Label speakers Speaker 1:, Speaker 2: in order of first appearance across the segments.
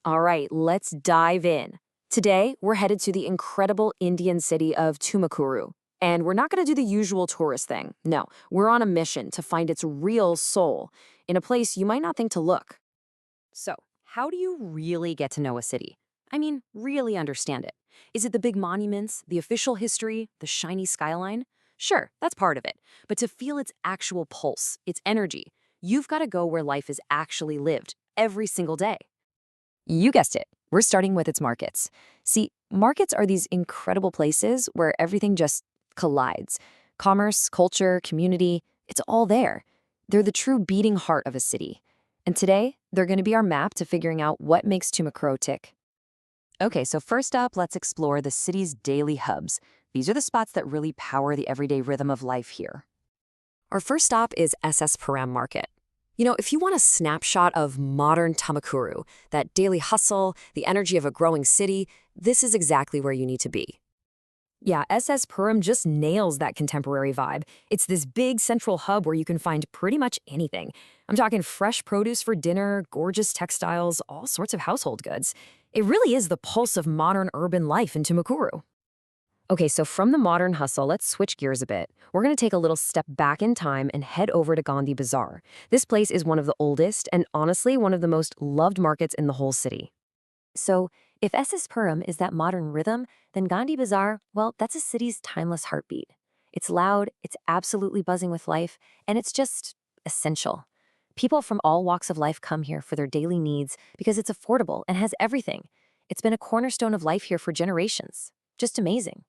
Speaker 1: All right, let's dive in. Today, we're headed to the incredible Indian city of Tumakuru. And we're not going to do the usual tourist thing. No, we're on a mission to find its real soul in a place you might not think to look. So, how do you really get to know a city? I mean, really understand it. Is it the big monuments, the official history, the shiny skyline? Sure, that's part of it. But to feel its actual pulse, its energy, you've got to go where life is actually lived every single day. You guessed it. We're starting with its markets. See, markets are these incredible places where everything just collides. Commerce, culture, community, it's all there. They're the true beating heart of a city. And today, they're going to be our map to figuring out what makes Tumakuru tick. Okay, so first up, let's explore the city's daily hubs. These are the spots that really power the everyday rhythm of life here. Our first stop is SS Param Market. If you want a snapshot of modern Tumakuru, that daily hustle, the energy of a growing city, this is exactly where you need to be. Yeah, SS Purim just nails that contemporary vibe. It's this big central hub where you can find pretty much anything. I'm talking fresh produce for dinner, gorgeous textiles, all sorts of household goods. It really is the pulse of modern urban life in Tumakuru. Okay, so from the modern hustle, let's switch gears a bit. We're going to take a little step back in time and head over to Gandhi Bazaar. This place is one of the oldest and honestly one of the most loved markets in the whole city. So, if SS Purim is that modern rhythm, then Gandhi Bazaar, well, that's a city's timeless heartbeat. It's loud, it's absolutely buzzing with life, and it's just essential. People from all walks of life come here for their daily needs because it's affordable and has everything. It's been a cornerstone of life here for generations. Just amazing.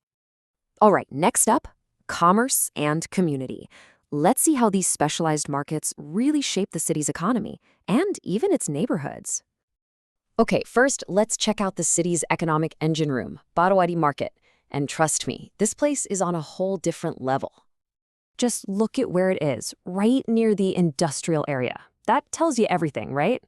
Speaker 1: All right, next up, commerce and community. Let's see how these specialized markets really shape the city's economy and even its neighborhoods. Okay, first, let's check out the city's economic engine room, Barawadi Market. And trust me, this place is on a whole different level. Just look at where it is, right near the industrial area. That tells you everything, right?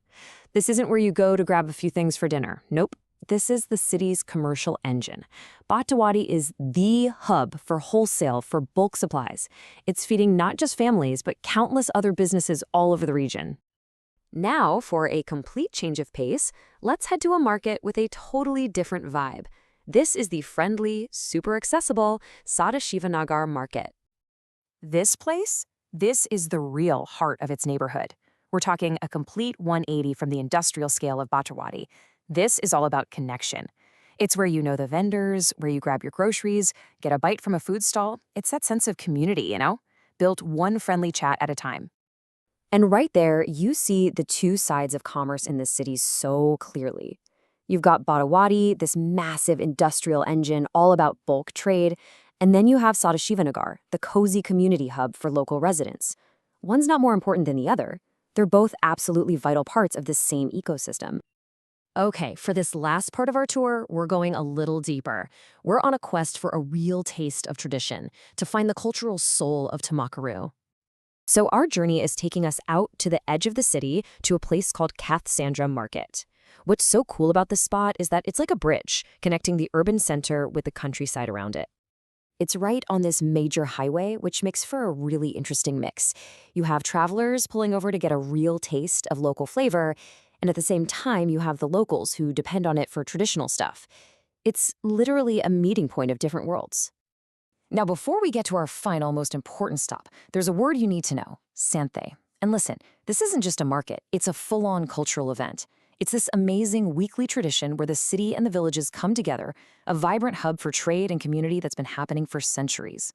Speaker 1: This isn't where you go to grab a few things for dinner. Nope. This is the city's commercial engine. Bhatawadi is the hub for wholesale for bulk supplies. It's feeding not just families, but countless other businesses all over the region. Now, for a complete change of pace, let's head to a market with a totally different vibe. This is the friendly, super accessible Sadashivanagar Market. This place? This is the real heart of its neighborhood. We're talking a complete 180 from the industrial scale of Bhatawadi. This is all about connection. It's where you know the vendors, where you grab your groceries, get a bite from a food stall. It's that sense of community, built one friendly chat at a time. And right there, you see the two sides of commerce in this city so clearly. You've got Bhatawadi, this massive industrial engine all about bulk trade, and then you have Sadashivanagar, the cozy community hub for local residents. One's not more important than the other. They're both absolutely vital parts of this same ecosystem. Okay, for this last part of our tour, we're going a little deeper. We're on a quest for a real taste of tradition, to find the cultural soul of Tumakuru. So our journey is taking us out to the edge of the city to a place called Kathsandra Market. What's so cool about this spot is that it's like a bridge connecting the urban center with the countryside around it. It's right on this major highway, which makes for a really interesting mix. You have travelers pulling over to get a real taste of local flavor, and at the same time, you have the locals who depend on it for traditional stuff. It's literally a meeting point of different worlds. Now, before we get to our final, most important stop, there's a word you need to know, Santhe. And listen, this isn't just a market, it's a full-on cultural event. It's this amazing weekly tradition where the city and the villages come together, a vibrant hub for trade and community that's been happening for centuries.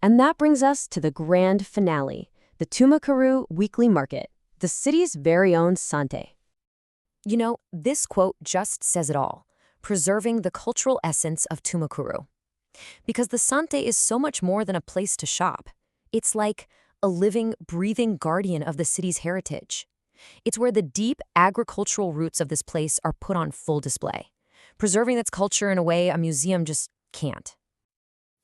Speaker 1: And that brings us to the grand finale, the Tumakuru Weekly Market, the city's very own Santhe. This quote just says it all, preserving the cultural essence of Tumakuru. Because the Santhe is so much more than a place to shop. It's like a living, breathing guardian of the city's heritage. It's where the deep agricultural roots of this place are put on full display, preserving its culture in a way a museum just can't.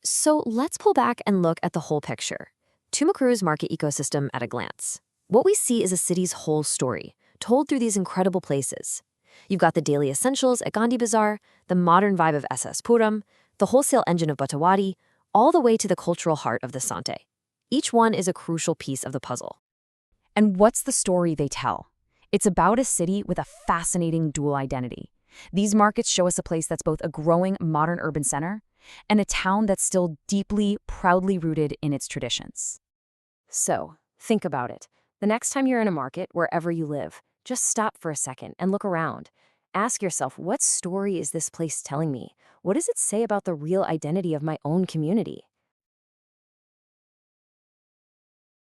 Speaker 1: So let's pull back and look at the whole picture. Tumakuru's market ecosystem at a glance. What we see is a city's whole story, told through these incredible places. You've got the daily essentials at Gandhi Bazaar, the modern vibe of SS Puram, the wholesale engine of Bhatawadi, all the way to the cultural heart of the Santhe. Each one is a crucial piece of the puzzle. And what's the story they tell? It's about a city with a fascinating dual identity. These markets show us a place that's both a growing modern urban center and a town that's still deeply, proudly rooted in its traditions. So, think about it. The next time you're in a market, wherever you live, just stop for a second and look around. Ask yourself, what story is this place telling me? What does it say about the real identity of my own community?